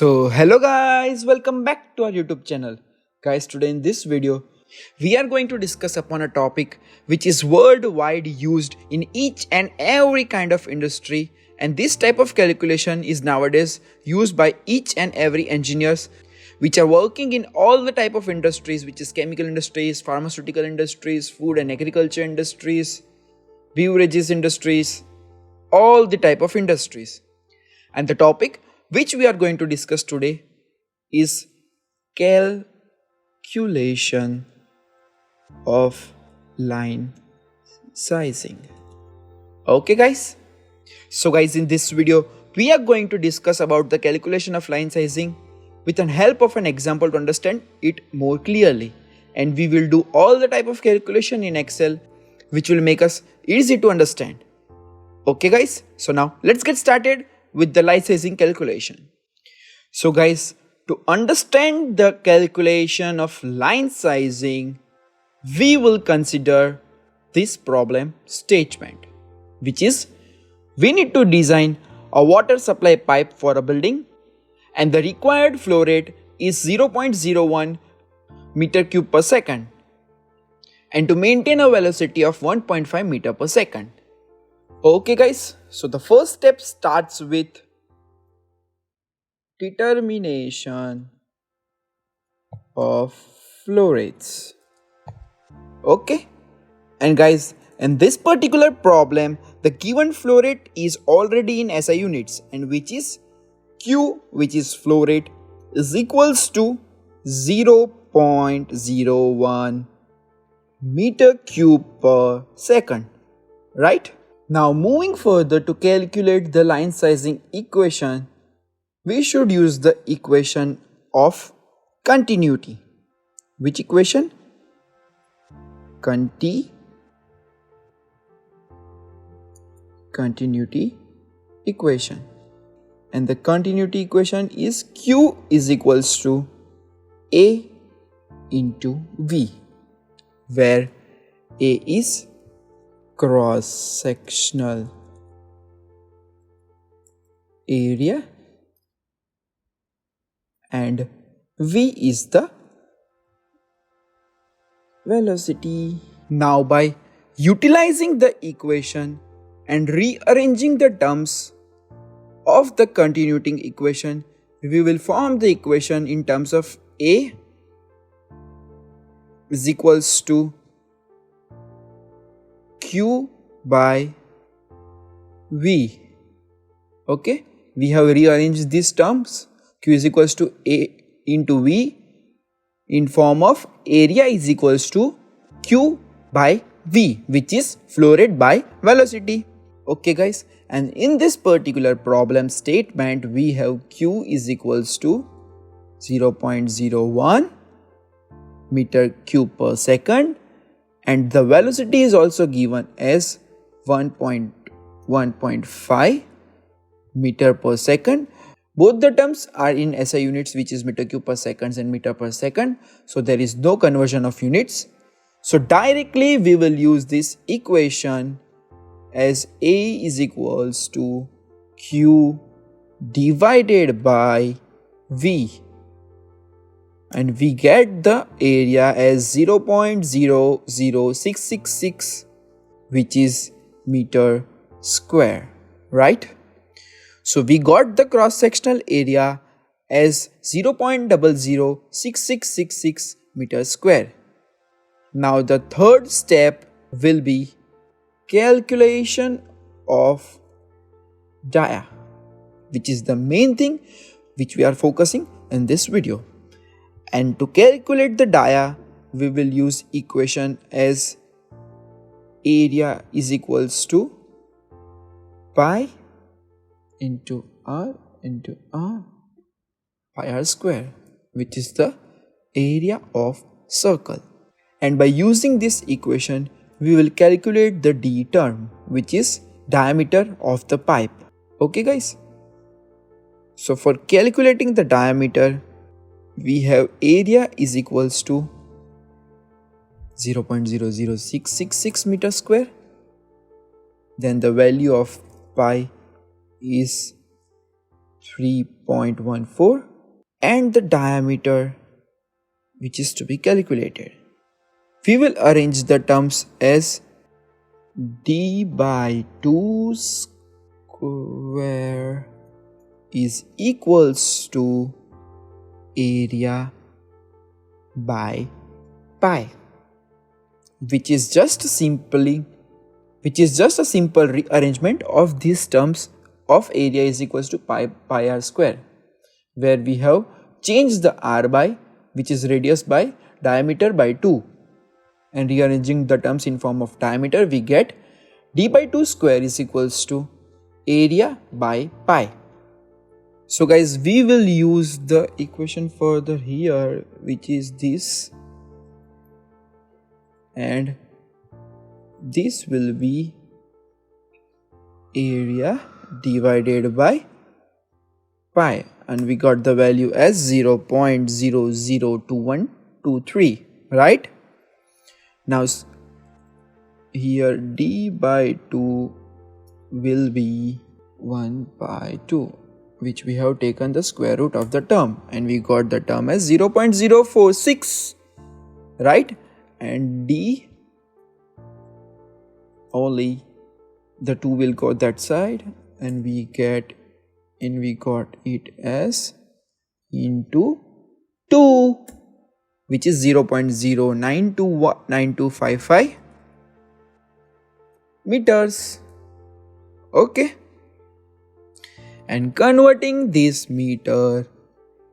Hello guys, welcome back to our YouTube channel. Guys, today in this video, we are going to discuss upon a topic which is worldwide used in each and every kind of industry, and this type of calculation is nowadays used by each and every engineers which are working in all the type of industries, which is chemical industries, pharmaceutical industries, food and agriculture industries, beverages industries, all the type of industries. And the topic which we are going to discuss today is calculation of line sizing. Okay guys, so guys, in this video we are going to discuss about the calculation of line sizing with the help of an example to understand it more clearly, and we will do all the type of calculation in Excel which will make us easy to understand. Okay guys, so now let's get started with the line sizing calculation. So guys, to understand the calculation of line sizing, we will consider this problem statement, which is we need to design a water supply pipe for a building and the required flow rate is 0.01 meter cube per second and to maintain a velocity of 1.5 meter per second. Okay guys, so the first step starts with determination of flow rates. Okay, and guys, in this particular problem, the given flow rate is already in SI units, and which is Q, which is flow rate, is equals to 0.01 meter cube per second, right? Now moving further, to calculate the line sizing equation, we should use the equation of continuity. Which equation? Continuity equation. And the continuity equation is Q is equals to A into V, where A is cross-sectional area and V is the velocity. Now by utilizing the equation and rearranging the terms of the continuity equation, we will form the equation in terms of A is equals to Q by V. Okay, we have rearranged these terms. Q is equals to A into V in form of area is equals to Q by V, which is flow rate by velocity. Okay guys, and in this particular problem statement, we have Q is equals to 0.01 meter cube per second, and the velocity is also given as 1.5 meter per second. Both the terms are in SI units, which is meter cube per second and meter per second, so there is no conversion of units. So directly we will use this equation as A is equals to Q divided by V, and we get the area as 0.00666, which is meter square, right? So we got the cross-sectional area as 0.006666 meter square. Now the third step will be calculation of dia, which is the main thing which we are focusing in this video. And to calculate the dia, we will use equation as area is equals to pi into R pi r square, which is the area of circle. And by using this equation, we will calculate the D term, which is diameter of the pipe. Okay guys, so for calculating the diameter, we have area is equals to 0.00666 meter square, then the value of pi is 3.14 and the diameter which is to be calculated. We will arrange the terms as d by 2 square is equals to area by pi, which is just a simple rearrangement of these terms of area is equals to pi r square, where we have changed the r by, which is radius, by diameter by 2, and rearranging the terms in form of diameter, we get d by 2 square is equals to area by pi. So guys, we will use the equation further here, which is this, and this will be area divided by pi, and we got the value as 0.002123, right? Now here d by 2 will be 1 by 2, which we have taken the square root of the term, and we got the term as 0.046, right? And d, only the 2 will go that side, and we got it as into 2, which is 0.0929255 meters. Okay, and converting this meter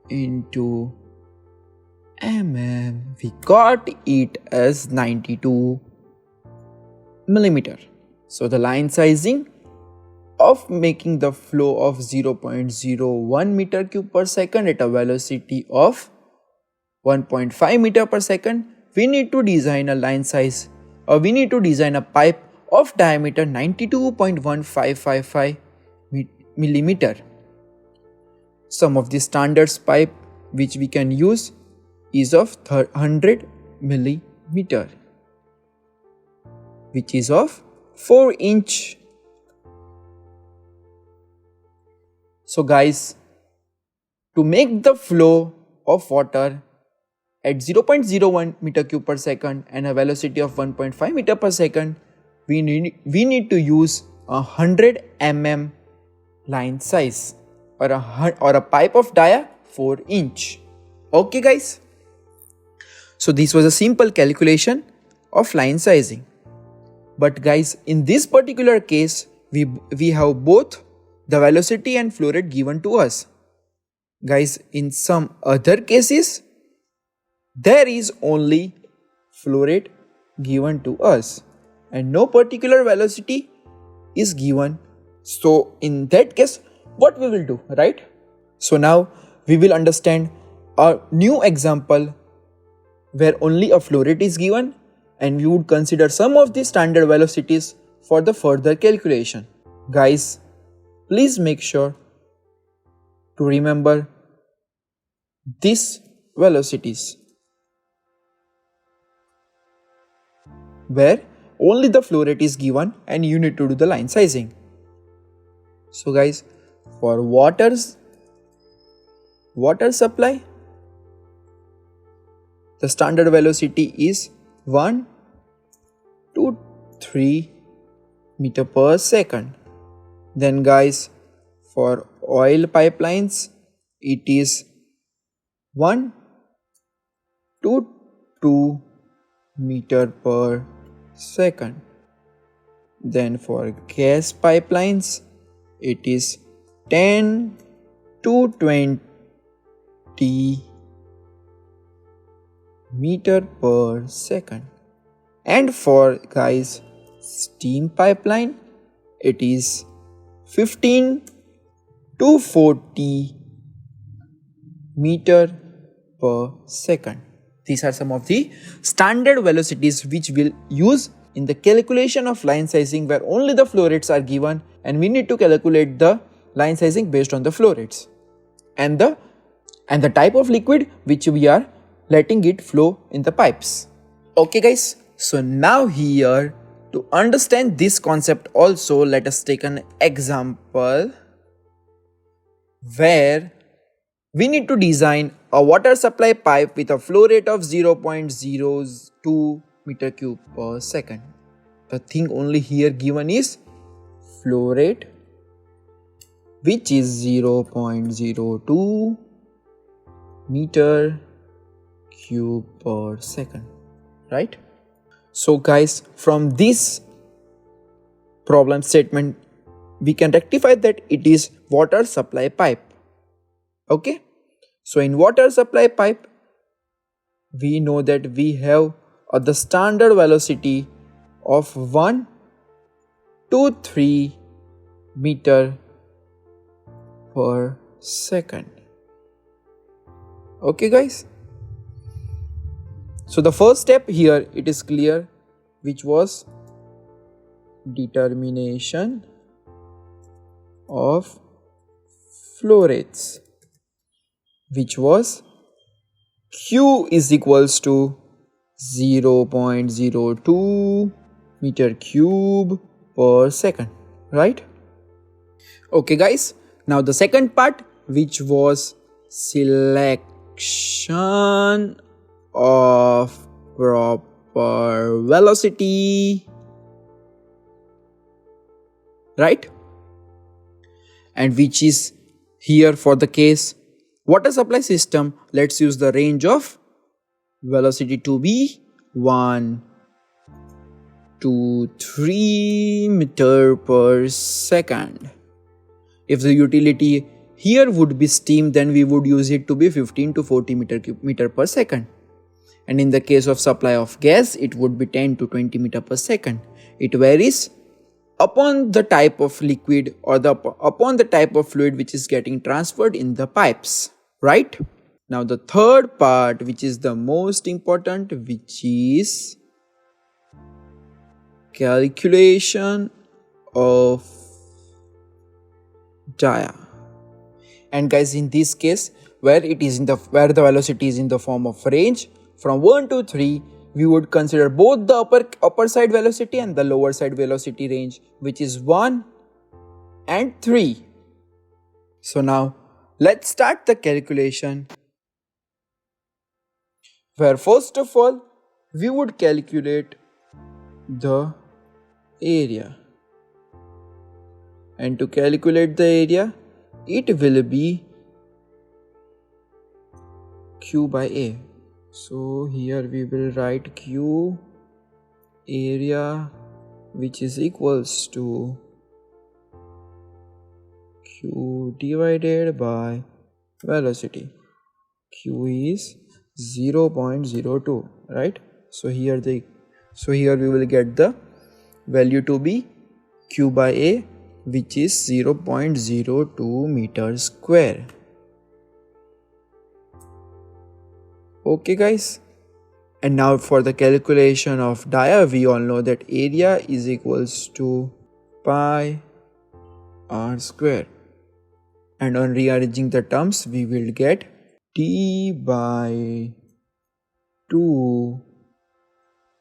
into mm, we got it as 92 millimeter. So the line sizing of making the flow of 0.01 meter cube per second at a velocity of 1.5 meter per second, we need to design a line size, or we need to design a pipe of diameter 92.1555 millimeter. Some of the standards pipe which we can use is of 100 millimeter, which is of 4 inch. So guys, to make the flow of water at 0.01 meter cube per second and a velocity of 1.5 meter per second, we need to use a 100 mm line size, or a pipe of dia 4 inch. Okay guys, so this was a simple calculation of line sizing. But guys, in this particular case, we have both the velocity and flow rate given to us. Guys, in some other cases, there is only flow rate given to us and no particular velocity is given. So in that case, what we will do, right? So now we will understand a new example where only a flow rate is given, and we would consider some of the standard velocities for the further calculation. Guys, please make sure to remember these velocities, where only the flow rate is given and you need to do the line sizing. So guys, for water supply, the standard velocity is 1 to 3 meter per second. Then guys, for oil pipelines, it is 1 to 2 meter per second. Then for gas pipelines, it is 10 to 20 meter per second. And for guys, steam pipeline, it is 15 to 40 meter per second. These are some of the standard velocities which we'll use in the calculation of line sizing, where only the flow rates are given and we need to calculate the line sizing based on the flow rates and the type of liquid which we are letting it flow in the pipes. Okay guys, so now here, to understand this concept also, let us take an example where We need to design a water supply pipe with a flow rate of 0.02 meter cube per second. The thing only here given is flow rate, which is 0.02 meter cube per second, right? So guys, from this problem statement we can rectify that it is water supply pipe. Okay, so in water supply pipe we know that we have the standard velocity of 1 to 3 meter per second. Okay guys, so the first step here it is clear, which was determination of flow rates, which was Q is equals to 0.02 meter cube per second, right? Okay guys, now the second part, which was selection of proper velocity, right? And which is here for the case water supply system, let's use the range of velocity to be 1 to 3 meter per second. If the utility here would be steam, then we would use it to be 15 to 40 meter per second. And in the case of supply of gas, it would be 10 to 20 meter per second. It varies upon the type of liquid or upon the type of fluid which is getting transferred in the pipes, right? Now the third part, which is the most important, which is calculation of dia. And guys, in this case where the velocity is in the form of range from 1 to 3, we would consider both the upper side velocity and the lower side velocity range, which is 1 and 3. So now let's start the calculation, where first of all we would calculate the area, and to calculate the area it will be Q by A. So here we will write Q area, which is equals to Q divided by velocity. Q is 0.02, right? So here we will get the value to be Q by A, which is 0.02 meters square. Okay guys, and now for the calculation of dia, we all know that area is equals to pi r square, and on rearranging the terms we will get d by 2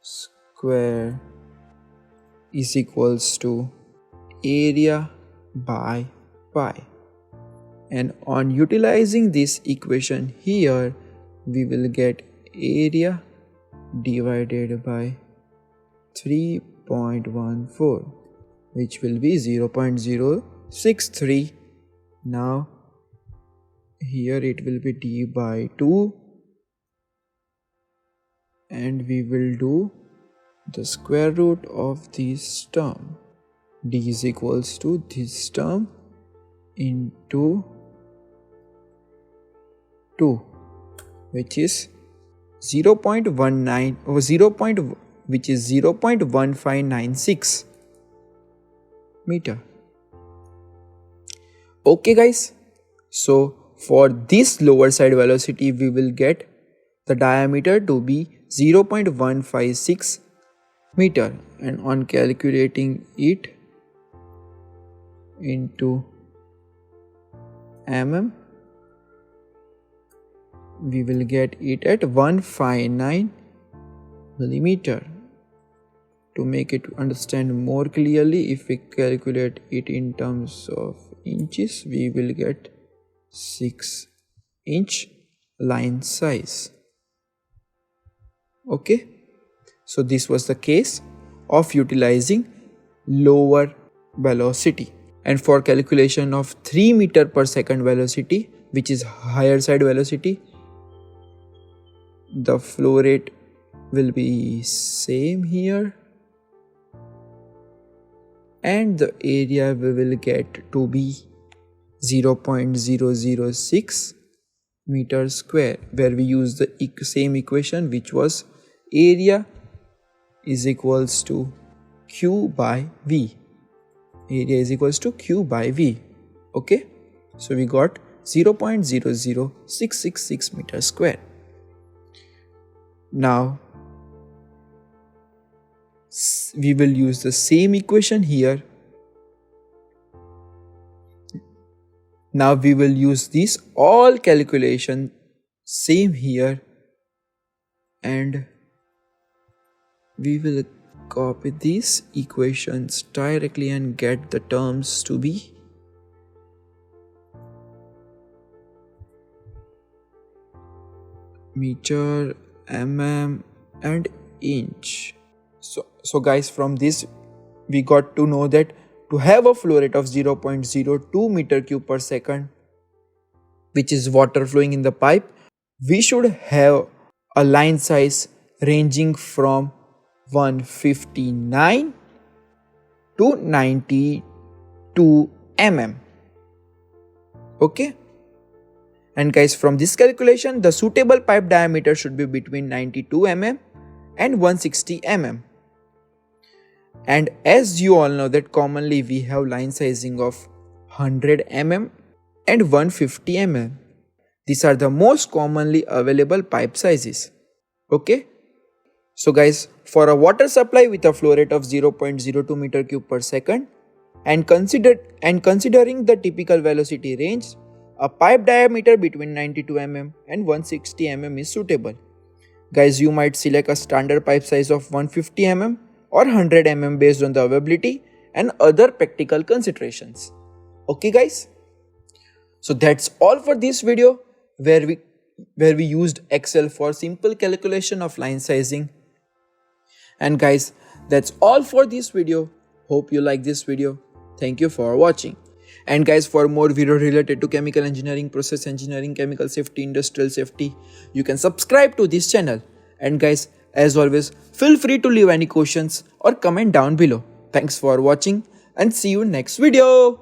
square is equals to area by pi, and on utilizing this equation here we will get area divided by 3.14, which will be 0.063. Now here it will be d by 2, and we will do the square root of this term. D is equals to this term into 2, which is 0.19 or which is 0.1596 meter. Okay guys, so for this lower side velocity we will get the diameter to be 0.156 meter, and on calculating it into mm, we will get it at 159 millimeter. To make it understand more clearly, if we calculate it in terms of inches, we will get 6 inch line size. Okay, so this was the case of utilizing lower velocity. And for calculation of 3 meter per second velocity, which is higher side velocity, the flow rate will be same here, and the area we will get to be 0.006 meter square, where we use the same equation, which was area is equals to Q by V. Area is equals to Q by V. Okay, so we got 0.00666 meter square. Now we will use the same equation here. Now we will use these all calculation same here, and we will copy these equations directly and get the terms to be meter, mm and inch. So guys, from this we got to know that to have a flow rate of 0.02 meter cube per second, which is water flowing in the pipe, we should have a line size ranging from 159 to 92 mm. Okay, and guys, from this calculation the suitable pipe diameter should be between 92 mm and 160 mm. And as you all know that commonly we have line sizing of 100 mm and 150 mm. These are the most commonly available pipe sizes. Okay, so guys, for a water supply with a flow rate of 0.02 meter cube per second and considering the typical velocity range, a pipe diameter between 92 mm and 160 mm is suitable. Guys, you might select a standard pipe size of 150 mm or 100 mm based on the availability and other practical considerations. Okay guys, so that's all for this video where we used Excel for simple calculation of line sizing. And guys, that's all for this video. Hope you like this video. Thank you for watching. And guys, for more video related to chemical engineering, process engineering, chemical safety, industrial safety, you can subscribe to this channel. And guys, as always, feel free to leave any questions or comment down below. Thanks for watching and see you next video.